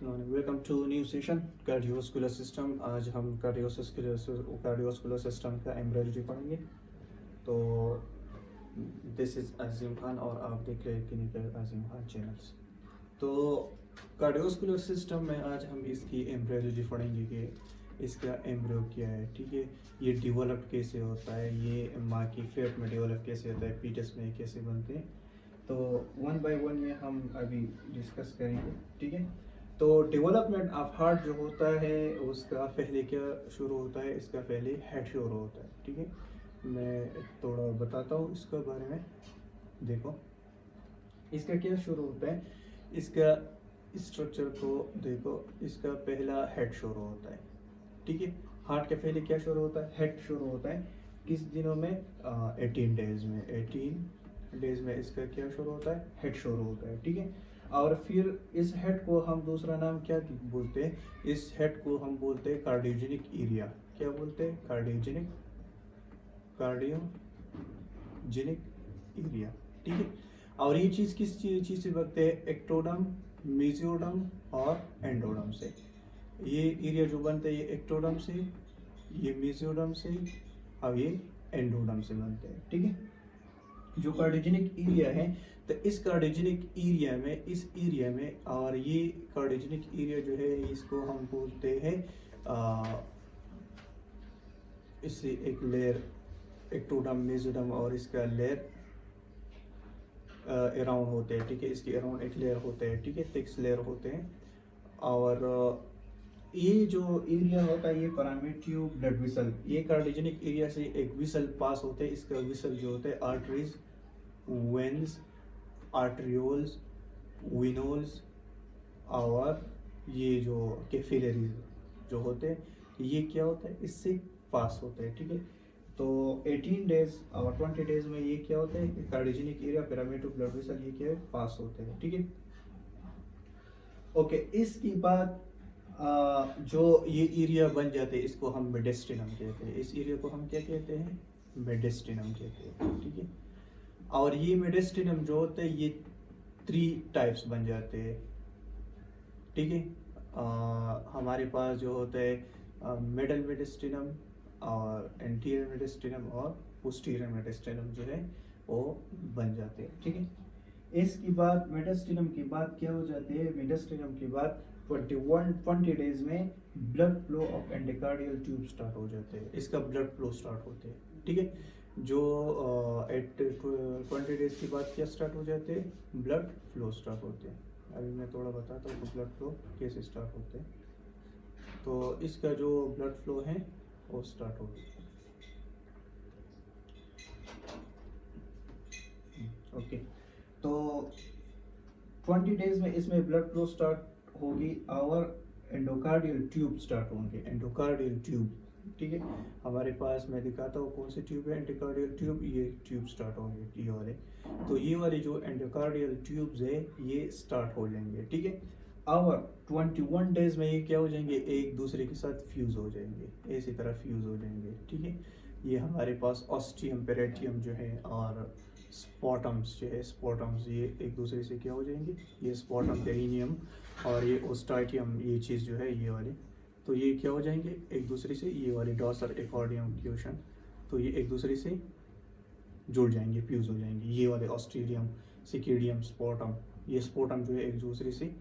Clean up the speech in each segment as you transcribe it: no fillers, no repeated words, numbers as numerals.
Welcome to new session cardiovascular system. आज हम cardiovascular system का एम्ब्रियोलॉजी पढ़ेंगे। तो दिस इज़ अजीम खान और आप देख रहे हैं क्लिनिकल अजीम खान चैनल्स। तो कार्डियोस्कुलर सिस्टम में आज हम इसकी एम्ब्रियोलॉजी पढ़ेंगे कि इसका एम्ब्रियो क्या है, ठीक है, ये डेवलप कैसे होता है, ये माँ की पेट में डेवलप कैसे होता है, फीटस में कैसे बनते हैं। तो वन बाय वन ये हम अभी डिस्कस करेंगे, ठीक है। तो डेवलपमेंट ऑफ हार्ट जो होता है उसका पहले क्या शुरू होता है, इसका पहले हेड शुरू होता है, ठीक है। मैं थोड़ा बताता हूँ इसके बारे में। देखो इसका क्या शुरू होता है, इसका स्ट्रक्चर को देखो। इसका पहला हेड शुरू होता है, ठीक है। हार्ट के पहले क्या शुरू होता है, हेड शुरू होता है। किस दिनों में, 18 डेज में। 18 डेज में इसका क्या शुरू होता है, हेड शुरू होता है, ठीक है। और फिर इस हेड को हम दूसरा नाम क्या बोलते हैं, इस हेड को हम बोलते हैं कार्डियोजेनिक एरिया। क्या बोलते हैं, कार्डियोजेनिक एरिया, ठीक है। और ये चीज़ किस चीज़ से बनते हैं, एक्टोडम, मेजियोडम और एंडोडम से। ये एरिया जो बनते हैं ये एक्टोडम से, ये मेजियोडम से और ये एंडोडम से बनते हैं, ठीक है। जो कार्डियोजेनिक एरिया है, तो इस कार्डियोजेनिक एरिया में, इस एरिया में, और ये कार्डियोजेनिक एरिया जो है इसको हम बोलते हैं इससे एक लेयर एक्टोडम, मेजियोडम और इसका लेयर अराउंड होते हैं, ठीक है। इसके अराउंड एक लेयर होते हैं, ठीक है, थिक्स लेयर होते हैं। और ये जो एरिया होता है ये पैरामीट्रियो ब्लड विसल, ये कार्डियोजेनिक एरिया से एक विसल पास होते हैं। इसका विसल जो होते हैं आर्टरीज, वेन्स, आर्ट्रियोल्स, विनोल्स और ये जो कैपिलरीज जो होते हैं, ये क्या होता है, इससे पास होते हैं, ठीक है। तो 18 डेज और 20 डेज में ये क्या होता है, cardiogenic area, pyramid of blood vessel, ये क्या है, पास होते हैं, ठीक है। ओके, इसके बाद जो ये एरिया बन जाते हैं इसको हम मेडिस्टिनम कहते हैं। इस एरिया को हम क्या कहते हैं, मेडिस्टिनम कहते हैं, ठीक है। और ये मेडिस्टिनम जो होते हैं ये 3 टाइप्स बन जाते हैं, ठीक है। हमारे पास जो होता है मिडल मेडिस्टिनम और एंटीरियर मेडिस्टिनम और पोस्टीरियर मेडिस्टिनम जो है वो बन जाते हैं, ठीक है। इसके बाद मेडिस्टिनम के बाद क्या हो जाते हैं, मेडिस्टिनम के बाद 20 डेज में blood flow of endocardial tube start हो जाते हैं। इसका ब्लड फ्लो स्टार्ट होते हैं, ठीक है। जो एट 20 डेज के बाद क्या स्टार्ट हो जाते हैं, ब्लड फ्लो स्टार्ट होते हैं। अभी मैं थोड़ा बताता हूँ ब्लड फ्लो कैसे स्टार्ट होते हैं। तो इसका जो ब्लड फ्लो है वो स्टार्ट हो गया, ओके। तो 20 डेज में इसमें ब्लड फ्लो स्टार्ट होगी और एंडोकार्डियल ट्यूब स्टार्ट होंगे, एंडोकार्डियल ट्यूब, ठीक है। हमारे पास मैं दिखाता हूँ कौन सी ट्यूब है, एंडोकार्डियल ट्यूब, ये ट्यूब स्टार्ट होंगे, ये वाले। तो ये वाले जो एंडोकार्डियल ट्यूब्स है ये स्टार्ट हो जाएंगे, ठीक है। और 21 डेज में ये क्या हो जाएंगे, एक दूसरे के साथ फ्यूज हो जाएंगे, इसी तरह फ्यूज हो जाएंगे, ठीक है। ये हमारे पास ऑस्टियम, पेरेटियम जो है और स्पॉटम्स जो है, स्पॉटम्स ये एक दूसरे से क्या हो जाएंगे, ये स्पॉटम, पेरिनियम और ये ओस्टाइटियम, ये चीज़ जो है ये वाली, तो ये क्या हो जाएंगे एक दूसरे से, ये वाली डॉर्सल एक्कॉर्डियम फ्यूजन, तो ये एक दूसरे से जुड़ जाएंगे, फ्यूज हो जाएंगे। ये वाले ऑस्ट्रेलियम, सिकिडियम, स्पॉटम, ये स्पॉटम जो है एक दूसरे से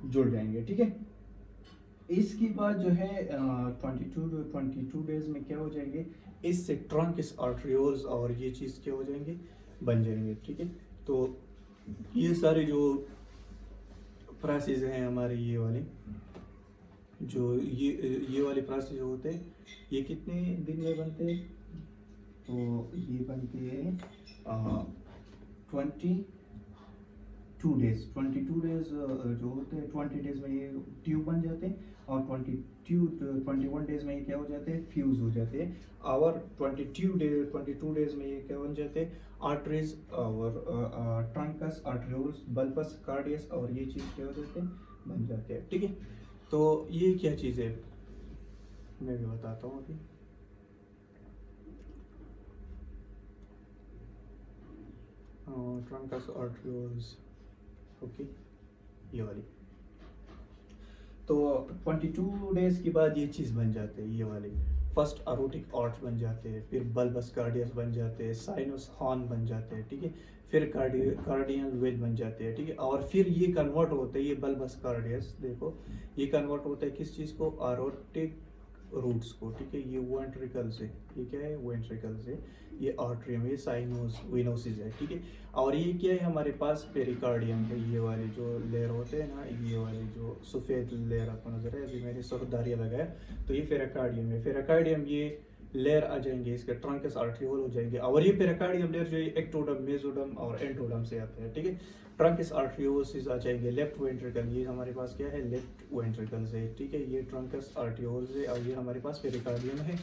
जुड़ जाएंगे, ठीक है। इसके बाद जो है 22 डेज में क्या हो जाएंगे, इससे ट्रंकस, आर्ट्रियोल्स और ये चीज़ क्या हो जाएंगे, बन जाएंगे, ठीक है। तो ये सारे जो प्रोसेस हैं हमारे, ये वाले जो ये वाले प्रोसेस जो होते हैं ये कितने दिन में बनते हैं, तो ये बनते हैं 22 डेज जो होते हैं, 20 डेज में ये ट्यूब बन जाते हैं और 21 डेज में ये क्या हो जाते हैं, फ्यूज हो जाते हैं। और 22 डेज में ये क्या बन जाते हैं, आर्टरीज और ट्रंकस, आर्ट्रियोल्स, बल्बस, कार्डियस और ये चीज़ क्या हो जाते हैं, बन जाते हैं, ठीक है। तो ये क्या चीज़ है मैं भी बताता हूँ अभी। ट्रंकस, आर्ट्रियोल्स, ओके, ये वाली तो 22 डेज के बाद ये चीज़ बन जाते हैं, ये वाली फर्स्ट अरोटिक आर्च बन जाते हैं, फिर बल्बस कार्डियस बन जाते हैं, साइनस हॉर्न बन जाते हैं, ठीक है, फिर कार्डियल वेल बन जाते हैं, ठीक है, और फिर ये कन्वर्ट होते हैं, ये बल्बस कार्डियस देखो ये कन्वर्ट होता है किस चीज़ को, अरोटिक रूट्स को, ठीक है, ये वेंट्रिकल से, ये क्या है, वेंट्रिकल से, ये आर्टरियम, ये साइनोस वेनोसिस है, ठीक है, और ये क्या है हमारे पास पेरिकार्डियम है, ये वाले जो लेयर होते हैं ना, ये वाले जो सफ़ेद लेयर आपको नजर है, अभी मैंने सरदारिया लगाया, तो ये पेरिकार्डियम है, पेरिकार्डियम ये लेयर आ जाएंगे, इसके ट्रंकस आर्ट्रियोल हो जाएंगे, और ये पेरिकार्डियम लेयर जो एक्टोडम, मेसोडम और एंटोडम से आते हैं, ठीक है, ट्रंकस आर्ट्रियोसिस आ जाएंगे, लेफ्ट वेंट्रिकल, ये हमारे पास क्या है, लेफ्ट वेंट्रिकल से, ठीक है, ये ट्रंकस आर्ट्रियोल से, और ये हमारे पास पेरिकार्डियम है,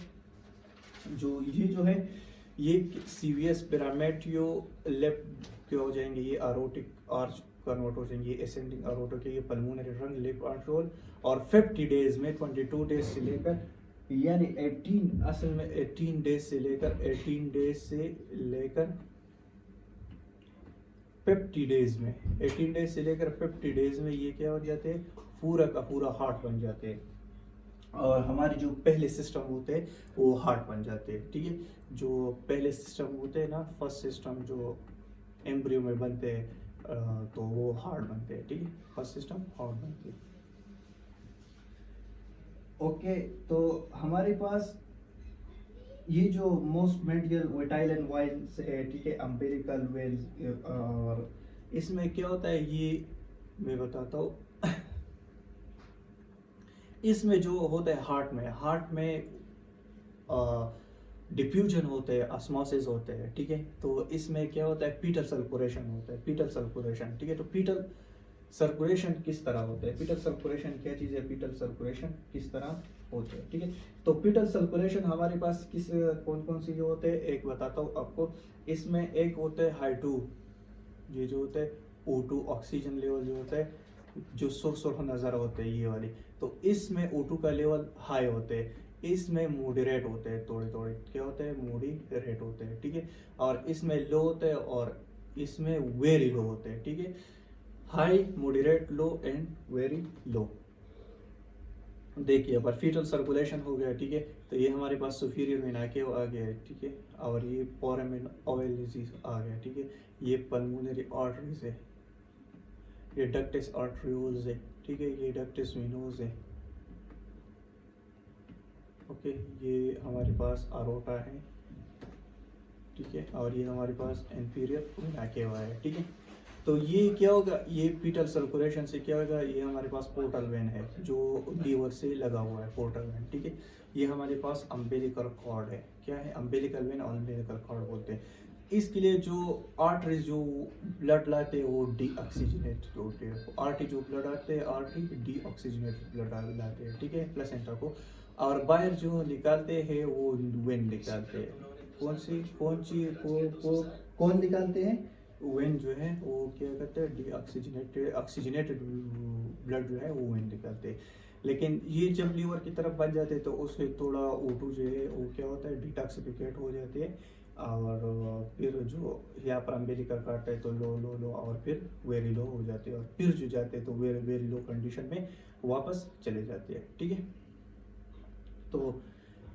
जो है ये सीवीएस पिरामिडियो लेफ्ट क्या हो जाएंगे, ये अरोटिक आर्च कन्वर्ट हो जाएंगे, एसेंडिंग अरोटिक के, ये पल्मोनरी रंग लेफ्ट आर्ट्रियोल, और 50 डेज में 22 डेज से लेकर यानी 18 असल में 18 डेज से लेकर 50 डेज में 18 डेज से लेकर 50 डेज में ये क्या हो जाते हैं, पूरा का पूरा हार्ट बन जाते हैं, और हमारे जो पहले सिस्टम होते हैं वो हार्ट बन जाते हैं, ठीक है, जो पहले सिस्टम होते हैं ना, फर्स्ट सिस्टम जो एम्ब्रियो में बनते हैं तो वो हार्ट बनते हैं, ठीक है, फर्स्ट सिस्टम हार्ट बनते हैं। ओके, तो हमारे पास ये जो मोस्ट मेडियल विटाइल एंड वाइल्स है, ठीक है, अम्पेरिकल वेल्स, और इसमें क्या होता है ये मैं बताता हूँ। इसमें जो होता है हार्ट में डिफ्यूजन होते हैं, ऑस्मोसिस होते हैं, ठीक है, तो इसमें क्या होता है, पीटल सर्कुलेशन होता है, पीटल सर्कुलेशन, ठीक है, तो पीटल सर्कुलेशन किस तरह होता है, पीटल सर्कुलेशन क्या चीज़ है, पीटल सर्कुलेशन किस तरह होते हैं, ठीक है, तो पीटल सर्कुलेशन हमारे पास कौन कौन सी जो होते हैं, एक बताता हूँ आपको, इसमें एक होता है हाई2, ये जो होता है O2 ऑक्सीजन लेवल जो होता है, जो सुर्ख नज़र होते हैं ये वाली, तो इसमें O2 का लेवल हाई होते हैं, इसमें मॉडरेट होते हैं, थोड़े थोड़े क्या होते हैं, मॉडरेट होते हैं, ठीक है, और इसमें लो होते हैं, और इसमें वेरी लो होते हैं, ठीक है, high, moderate, low and very low. देखिए अब फीटल सर्कुलेशन हो गया, ठीक है, तो ये हमारे पास सुपीरियर वेना के आ गया है, ठीक है, और ये फोरामेन ओवलिस आ गया, ठीक है, ये पल्मोनरी आर्टरीज है, ये डक्टिस आर्टरियोल्स है, ठीक है, ये डक्टिस वेनोस है, ओके, ये हमारे पास अरोटा है, ठीक है, और ये हमारे पास इंफीरियर वेना केवा है, ठीक है, तो ये क्या होगा, ये पीटल सर्कुलेशन से क्या होगा, ये हमारे पास पोर्टल वेन है जो लीवर से लगा हुआ है, पोर्टल वेन, ठीक है, ये हमारे पास अम्बिलिकल कॉर्ड है, क्या है, अम्बिलिकल वेन और अम्बिलिकल कॉर्ड बोलते हैं, इसके लिए जो आर्टरीज जो ब्लड लाते हैं वो डीऑक्सीजनेटेड होते हैं, आर्टरी जो ब्लड आते हैं आर्टरी डीऑक्सीजनेटेड ब्लड लाते हैं, ठीक है, प्लेसेंटा को, और बाहर जो निकालते हैं वो वेन निकालते हैं, कौन निकालते हैं, वेन जो है वो क्या करते हैं, ऑक्सीजनेटेड ब्लड जो है वो वेन निकालते हैं, लेकिन ये जब लीवर की तरफ बच जाते हैं तो उससे थोड़ा O2 जो है वो क्या होता है, डिटॉक्सिफिकेट हो जाते हैं, और फिर जो यहाँ पर अम्बिलिकल काटता है तो लो और फिर वेरी लो हो जाते हैं, और फिर जो जाते हैं तो वेरी लो कंडीशन में वापस चले जाते हैं, ठीक है, तो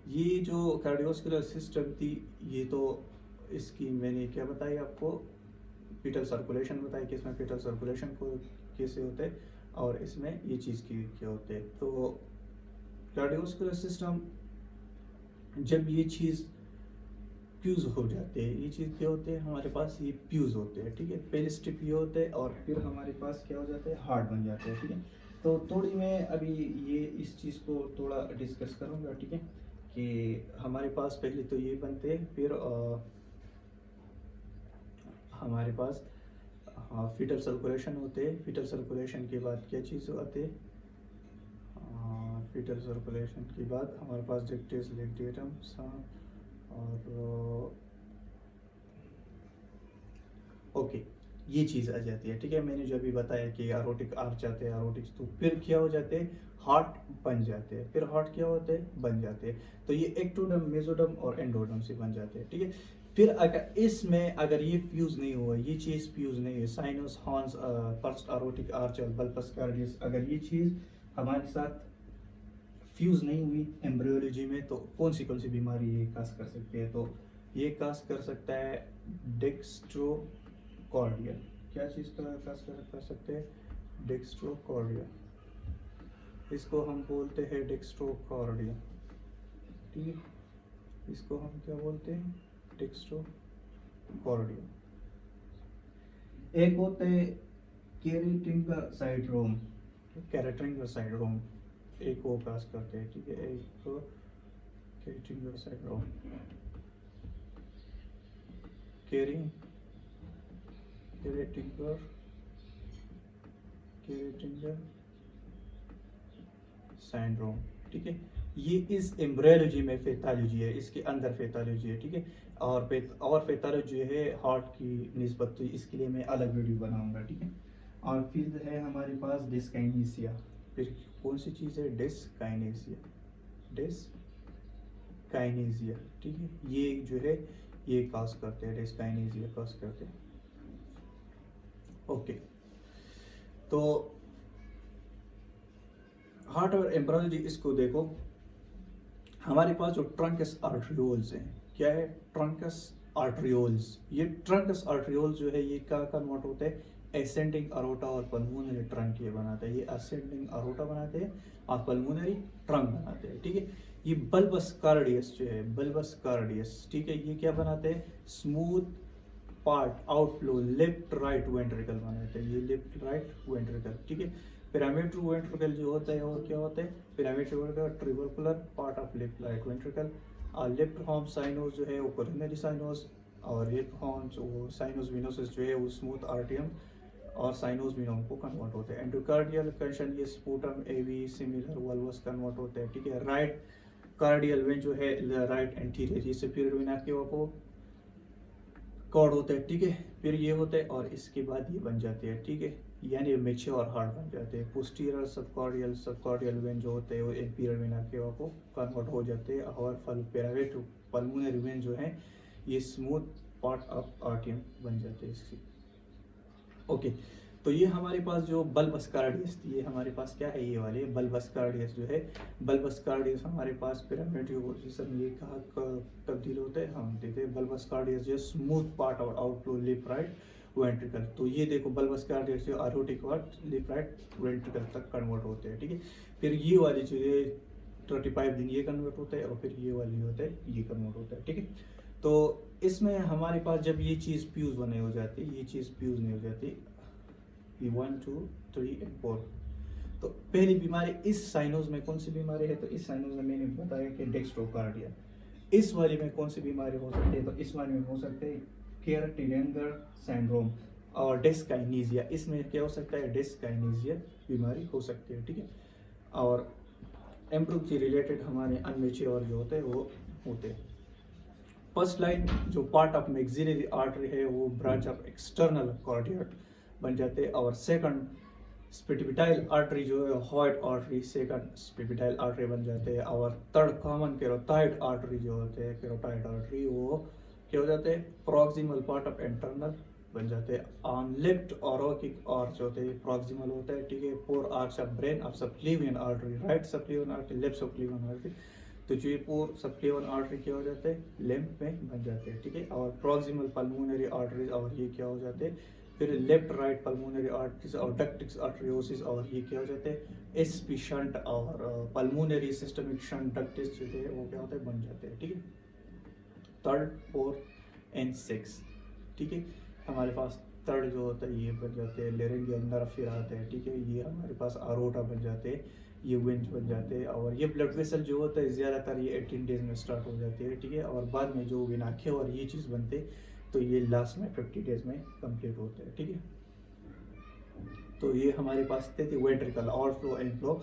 ये जो कार्डियोवास्कुलर सिस्टम थी, ये तो इसकी मैंने क्या बताई आपको, पीटल सर्कुलेशन बताया कि इसमें पीटल सर्कुलेशन को कैसे होते हैं, और इसमें ये चीज़ की क्या होते हैं, तो कार्डियोवास्कुलर सिस्टम जब ये चीज़ फ्यूज़ हो जाते हैं, ये चीज़ क्या होते हैं हमारे पास, ये फ्यूज़ होते हैं, ठीक है, पहले स्टेप ये होते हैं, और फिर हमारे पास क्या हो जाते हैं, हार्ट बन जाते हैं, ठीक है, तो थोड़ी मैं अभी ये इस चीज़ को थोड़ा डिस्कस करूँगा, ठीक है, कि हमारे पास पहले तो ये बनते हैं, फिर हमारे पास फीटल सर्कुलेशन होते हैं, फीटल सर्कुलेशन के बाद क्या चीज़ आते हैं, फीटल सर्कुलेशन के बाद हमारे पास डिक्टेस लेक्टेटम और ओके ये चीज़ आ जाती है, ठीक है, मैंने जो अभी बताया कि एरोटिक आर्च आते हैं, एरोटिक्स, तो फिर क्या हो जाते हैं, हार्ट बन जाते हैं, फिर हार्ट क्या होते हैं, बन जाते हैं, तो ये एक्टोडम, मेसोडम और एंडोडम से बन जाते हैं, ठीक है, फिर अगर इसमें अगर ये फ्यूज़ नहीं हुआ, ये चीज़ फ्यूज़ नहीं है, sinus horns first aortic arch और बल्बस कार्डियस, अगर ये चीज़ हमारे साथ फ्यूज़ नहीं हुई एम्ब्रियोलॉजी में, तो कौन सी बीमारी ये काज कर सकती है? तो ये काज कर सकता है डेक्स्ट्रोकॉर्डिया। क्या चीज़ का काज कर सकते हैं? डेक्स्ट्रोकॉर्डिया। इसको हम बोलते हैं डेक्स्ट्रोकॉर्डिया, ठीक है। इसको हम क्या बोलते हैं? डेक्स्ट्रोकॉर्डिया। एक होते है कैरेटिंगर साइंड्रोम, कैरेटिंगर साइंड्रोम, एक वो काज करते हैं, ठीक है। एक कैरेटिंगर साइंड्रोम, कैरेटिंगर साइंड्रोम, ठीक है। ये इस एम्ब्रियोलॉजी में पैथोलॉजी है, इसके अंदर पैथोलॉजी है, ठीक है। और पैथोलॉजी है हार्ट की निस्बत, तो इसके लिए मैं अलग वीडियो बनाऊंगा, ठीक है। और फिर है हमारे पास डिस्काइनेसिया। फिर कौन सी चीज़ है? डिस्काइनेसिया, ठीक है। ये जो है ये काज करते हैं, डिस्काइनेसिया काज करते हैं। ओके, तो हार्ट और एम्ब्रियोलॉजी, इसको देखो। हमारे पास जो ट्रंकस आर्टरियोल्स हैं, क्या है? Trunks arterioles. ये ट्रंकस आर्टरियोल्स जो है ये क्या कन्वर्ट होते हैं? एसेंडिंग अरोटा और पल्मोनरी ट्रंक ये बनाते हैं। ये असेंडिंग अरोटा बनाते हैं और पल्मोनरी ट्रंक बनाते हैं, ठीक है। ये बल्बस कार्डियस जो है, बल्बस कार्डियस, ठीक है, ये क्या बनाते हैं? Smooth part outflow left right ventricle बनाते हैं। ये लेफ्ट राइट वेंट्रिकल, ठीक है। पिरामिड वेंट्रिकल जो होता है और क्या होता है? Pyramid ventricle trabecular part of left right ventricle. और लेफ्ट हॉर्न साइनोस जो है वो कोरोनरी साइनोस, और लेफ्ट हॉर्न वो साइनोस विनोसिस जो है वो स्मूथ आर्टियम और साइनोस विनोम को कन्वर्ट होते हैं। एंडोकार्डियल कंशन ये स्पूटम एवी सिमिलर वल्वस कन्वर्ट होते हैं, ठीक है। राइट कार्डियल वेन जो है राइट एंटीरियर, ये सुपीरियर वेना के वो कॉर्ड होता है, ठीक है। फिर ये होता है और इसके बाद ये बन जाते हैं, ठीक है, यानी मैच्योर हार्ट बन जाते हैं। पोस्टीरियर सबकॉर्डियल वेन जो होते हैं वो इंफीरियर वेना के को कन्वर्ट हो जाते हैं। और पैरावेट पल्मोनरी वेन जो है ये स्मूथ पार्ट ऑफ आर्टियम बन जाते हैं इसकी। ओके, तो ये हमारे पास जो बल्बस कार्डियस थी, ये हमारे पास क्या है? ये वाले बल्बस कार्डियस जो है, बल्बस कार्डियस हमारे पास पिरामिड पोजीशन ये कहाँ तब्दील होते हैं? हम देखते हैं बल्बस कार्डियस जो स्मूथ पार्ट और आउटफ्लो लेफ्ट राइट वेंट्रिकल। तो ये देखो बल्बस कार्डियस जो aortic part left right ventricle तक कन्वर्ट होते हैं, ठीक है। फिर ये वाली जो है 35 दिन ये कन्वर्ट होता है, और फिर ये वाली होता है ये कन्वर्ट होता है, ठीक है। तो इसमें हमारे पास जब ये चीज़ फ्यूज बने हो जाती है, ये चीज़ फ्यूज नहीं हो जाती, ये 1 2 3 और 4। तो पहली बीमारी इस साइनोज में कौन सी बीमारी है? तो इस साइनोज में मैंने बताया कि डेक्स्ट्रोकार्डिया। इस वाली में कौन सी बीमारी हो सकती है? तो इस वाली में हो सकते हैं कैरेटिंगर साइंड्रोम और डिस्काइनेसिया। इसमें क्या हो सकता है? डिस्काइनेसिया बीमारी हो सकती है, ठीक है। और एम्ब्रियो से रिलेटेड हमारे अनमेच्योर जो होते हैं वो होते हैं। फर्स्ट लाइन जो पार्ट ऑफ मैक्सिलरी आर्टरी है वो ब्रांच ऑफ एक्सटर्नल कार्डियक बन जाते हैं। और सेकंड स्पिटिपिटाइल आर्टरी जो है हॉइड आर्टरी, सेकंड स्पिटिपिटाइल आर्टरी बन जाते हैं। और थर्ड कॉमन कैरोटाइड आर्टरी जो होते हैं, कैरोटाइड आर्टरी, वो क्या हो जाते हैं? प्रॉक्सिमल पार्ट ऑफ इंटरनल बन जाते हैं। ऑन लेफ्ट ऑरोकिक आर्च होते हैं, प्रॉक्सिमल होता है, ठीक है। Four arch of brain of subclavian artery, right subclavian artery, left subclavian artery. तो जो ये पोर सबक्लेवियन आर्टरी क्या हो जाते हैं? लेम्फ में बन जाते हैं, ठीक है। और प्रॉक्सिमल पल्मोनरी आर्टरीज, और ये क्या हो जाते हैं? फिर लेफ्ट राइट पल्मोनरी आर्टरीज और डक्टिक्स आर्टरियोसिस, और ये क्या हो जाते हैं? एसपी शंट और पल्मोनरी सिस्टमिक शंट डक्टिस जो है वो क्या होते हैं? बन जाते हैं, ठीक है। थर्ड, फोर्थ एंड सिक्स, ठीक है। हमारे पास थर्ड जो होता है ये बन जाते हैं लेरेंगियल नर्व, फिर आते हैं, ठीक है। ये हमारे पास अरोटा बन जाते हैं, ये वेंस बन जाते हैं। और ये ब्लड वेसल जो होता है ज़्यादातर ये 18 डेज में स्टार्ट हो जाती है, ठीक है। और बाद में जो विनाखे और ये चीज़ बनते तो ये लास्ट में 50 डेज में कंप्लीट होते हैं, ठीक है। तो ये हमारे पास थे वेंट्रिकल आउटफ्लो इनफ्लो।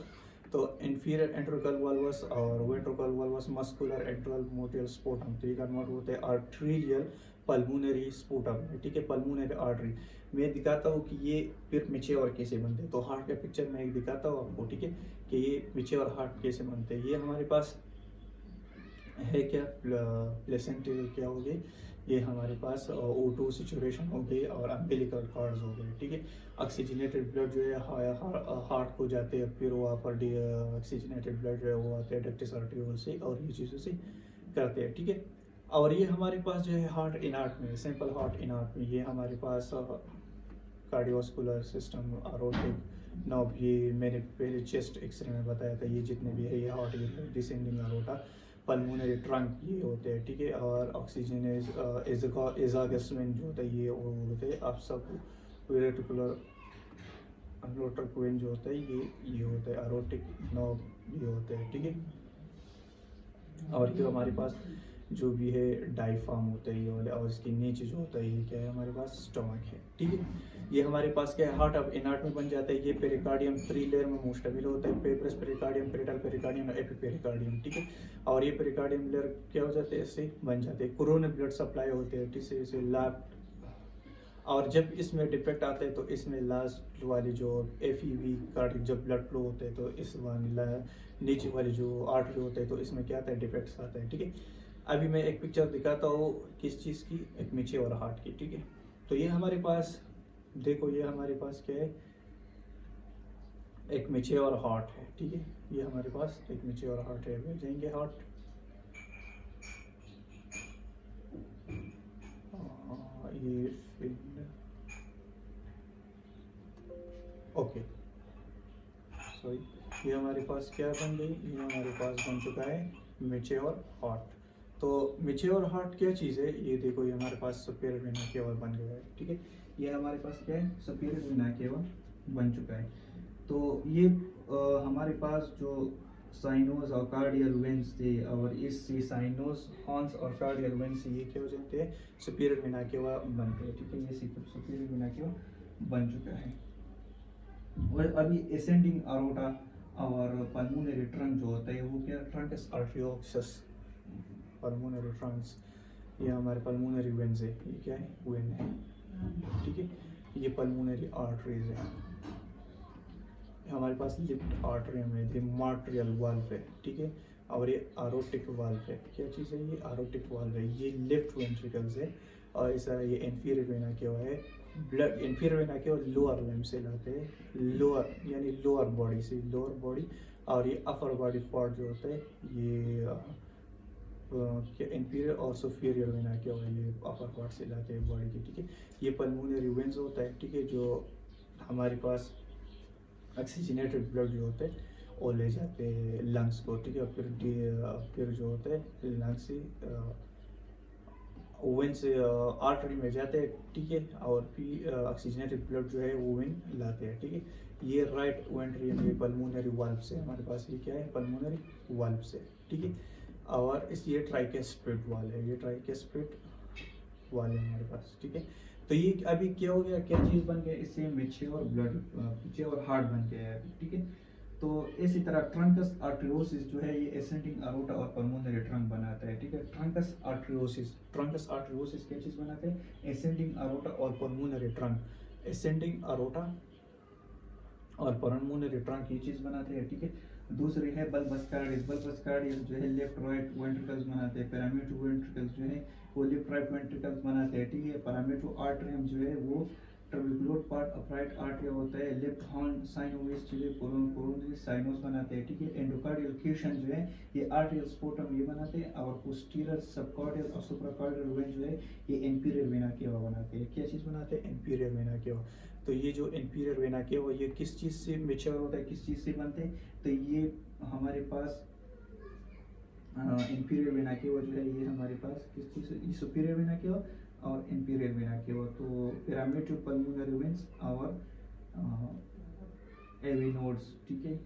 तो इंफीरियर एंट्रिकल वल्वस और वेंट्रिकल वल्वस मस्कुलर एंट्रल मोटियल स्पोटम, तो ये कन्वर्ट होते हैं आर्टेरियल पल्मोनरी स्पोटम में, ठीक है। पल्मोनरी आर्टरी मैं दिखाता हूँ कि ये फिर मैच्योर कैसे बनते हैं। तो हार्ट का पिक्चर मैं एक दिखाता हूँ आपको, ठीक है, कि ये मैच्योर हार्ट कैसे बनते हैं। ये हमारे पास है क्या? प्लेसेंटा क्या होगी? ये हमारे पास O2 सिचुएशन हो गई और अम्बिलिकल कॉर्ड्स हो गए, ठीक है। ऑक्सीजनेटेड ब्लड जो है हार्ट को जाते हैं, फिर वहाँ पर ऑक्सीजनेटेड ब्लड जो है वो आते हैं डक्टिस आर्टरियोल से और ये चीज़ों से करते हैं, ठीक है। और ये हमारे पास जो है हार्ट इनार्ट में, सिंपल हार्ट इनार्ट में, ये हमारे पास कार्डियोस्कुलर सिस्टम, अरोटिक नॉब, ये मैंने पहले चेस्ट एक्सरे में बताया था, ये जितने भी है ये हार्ट, ये डिसेंडिंग अरोटा, पल्मोनरी ट्रंक ये होते हैं, ठीक है। और ऑक्सीजन एजागस वेन जो होता है ये वो होते हैं। आप सब रेटिकुलर अलोट्रिक वेन जो होता है ये होता है, अरोटिक नॉब ये होते हैं, ठीक है। और ये हमारे पास जो भी है डाइफार्म होता है ये वाले, और इसके नीचे जो होता है ये क्या है हमारे पास स्टमक है, ठीक है। ये हमारे पास क्या है हार्ट ऑफ इनार्ट में बन जाता है। ये पेरिकार्डियम 3 लेयर में मुश्तमिल होता है, पेपरस पेरिकार्डियम, पेरिटल पेरिकार्डियम और एपिपेरिकार्डियम, ठीक है। और ये पेरिकार्डियम लेयर क्या हो जाते हैं, इससे बन जाते हैं, कोरोनरी ब्लड सप्लाई होते हैं, ठीक है, लैब। और जब इसमें डिफेक्ट आता है तो इसमें लास्ट वाली जो FEV कार्डिक जब ब्लड फ्लो होते हैं तो इस नीचे वाली जो आर्टरी होते हैं तो इसमें क्या आता है, डिफेक्ट्स आता है, ठीक है। अभी मैं एक पिक्चर दिखाता हूँ किस चीज़ की, एक मीचे और हार्ट की, ठीक है। तो ये हमारे पास देखो, ये हमारे पास क्या है, एक मीचे और हार्ट है, ठीक है। ये हमारे पास एक मीचे और हार्ट है, मिल जाएंगे हार्ट, ये ओके सॉरी, ये हमारे पास क्या बन गई, ये हमारे पास बन चुका है मीचे और हार्ट। तो मीचे और हार्ट क्या चीज़ है, ये देखो, ये हमारे पास सुपीरियर वेना केवा बन गया है, ठीक है। ये हमारे पास क्या है, सुपीरियर वेना केवा बन चुका है। तो ये हमारे पास जो साइनोस और कार्डियल वेन्स थे, और इससे साइनोस हॉर्न्स और कार्डियल वेन्स से ये क्या हो जाते हैं, सुपीरियर वेना केवा बनते हैं, ठीक है। ये सुपीरियर वेना केवा बन चुका है। और अभी एसेंडिंग अरोटा और पल्मोनरी ट्रंक जो होता है वो क्या, ट्रंकस आर्टरियोसस, पल्मोनरी ट्रंक्स, ये हमारे पल्मोनरी वेन्स है, ये क्या है, वेन है, ठीक है। ये पल्मोनरी आर्टरीज है, हमारे पास लिफ्ट आर्टरी में ये मार्ट्रियल वाल्व है, ठीक है। और ये आरोटिक वाल्व है, क्या चीज़ है, ये आरोटिक वाल्व है, ये लेफ्ट वेंट्रिकल्स है। और ऐसा ये इंफीरियर वेना क्या है, ब्लड इंफीरियर वेना के और लोअर लिम्ब से लाते हैं, लोअर यानी लोअर बॉडी से, लोअर बॉडी। और ये अपर बॉडी पार्ट जो होता है ये इंफीरियर और सुपीरियर वेना क्या है, ये अपर पार्ट से लाते हैं बॉडी की, ठीक है। ये पल्मोनरी वेन्स होता है, ठीक है, जो हमारे पास ऑक्सीजनेटेड ब्लड जो होता है वो ले जाते हैं लंग्स को, ठीक है। फिर जो होता है लंग्स से वेन से आर्टरी में जाते हैं, ठीक है। और फिर ऑक्सीजनेटेड ब्लड जो है वो वेन लाते हैं, ठीक है। ये राइट वेंट्रिकल, ये पल्मोनरी वाल्व से हमारे पास, ये क्या है, पल्मोनरी वाल्व से, ठीक है। और इस ये ट्राइकेस्पिड वाल है, ये ट्राइकेस्पिड वाल है हमारे पास, ठीक है। तो ये अभी क्या हो गया, क्या चीज़ बन गया, इससे मीचे और ब्लड, मीचे और हार्ट बन गया है, ठीक है। तो इसी तरह ट्रंकस आर्टरियोसिस जो है ये एसेंडिंग अरोटा और पल्मोनरी ट्रंक बनाता है, ठीक है। ट्रंकस आर्टरियोसिस क्या चीज़ बनाते हैं, एसेंडिंग अरोटा और पल्मोनरी ट्रंक, एसेंडिंग अरोटा और पल्मोनरी ट्रंक ये चीज़ बनाते हैं, ठीक है। दूसरी है बल्बस कार्डियस जो है लेफ्ट राइट वेंट्रिकल्स बनाते हैं, पैरामीटर वेंट्रिकल्स जो है वो लेफ्ट राइट वेंट्रिकल्स बनाते हैं, ठीक है। पैरामीटर आर्टरियम जो है वो ट्रबिकुलर पार्ट ऑफ राइट आर्टरिया होता है, लेफ्ट हॉर्न साइनोवेस जो है कोरोनरी साइनोस बनाते हैं, ठीक है। एंडोकार्डियल क्यूशन जो है ये आर्टरियल स्पोटम ये बनाते हैं, और पोस्टीरियर सबकॉर्डियल और सुप्राकॉर्डियल वेन जो है ये इंफीरियर वेना केवा बनाते हैं। क्या चीज़ बनाते हैं, इंफीरियर वेना केवा। तो ये जो इंफीरियर वेना केवा ये किस चीज़ से मेच्योर होता है, किस चीज़ से बनते हैं, तो ये हमारे पास इंफीरियर वेना केवा जो है ये हमारे पास किस चीज़ से, सुपीरियर वेना केवा और इंफीरियर वेना केवा। तो पिरामिड टू पल्मोनरी वेन्स और एवी नोड्स, ठीक है।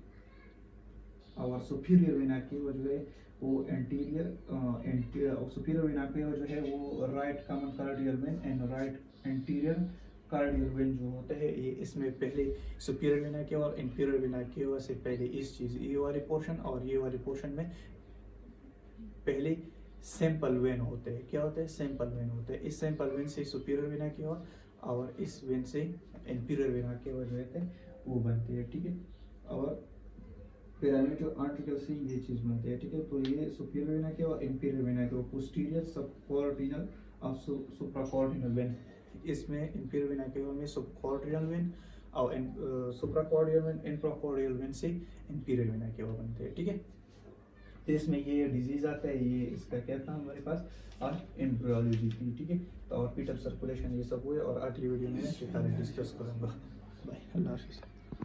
और सुपीरियर वेना केवा जो है वो एंटीरियर सुपीरियर वेना केवा जो है वो right common cardinal vein and right anterior cardinal vein जो होता है ये, इसमें पहले सुपीरियर वेना केवा और इंफीरियर वेना केवा से पहले इस चीज़ ये वाले पोर्शन और ये वाले पोर्शन में पहले सैंपल वेन होते हैं, क्या होते हैं, सैंपल वेन होते हैं। इस सैंपल वेन से सुपीरियर वेना केवा और इस वेन से इंफीरियर वेना केवा जो रहते हैं वो बनते हैं, ठीक है। और पैरामीटर आर्टिकल से ये चीज़ बनती है, ठीक है। तो ये superior vena cava, inferior vena cava, posterior subcardinal और सुप्राकॉर्डियल वेन, इसमें इंफीरियर वेना केवा में सबकॉर्डियल वेन और सुप्राकॉर्डियल वेन इंट्राकॉर्डियल वेन से इंफीरियर वेना केवा बनते हैं, ठीक है। तो इसमें ये डिजीज आता है, ये इसका क्या था हमारे पास और एम्ब्रियोलॉजी थी, ठीक है। तो और पीटर सर्कुलेशन ये सब हुए और अगली वीडियो में इसके बारे में डिस्कस करूँगा। बाय, अल्लाह हाफिज़।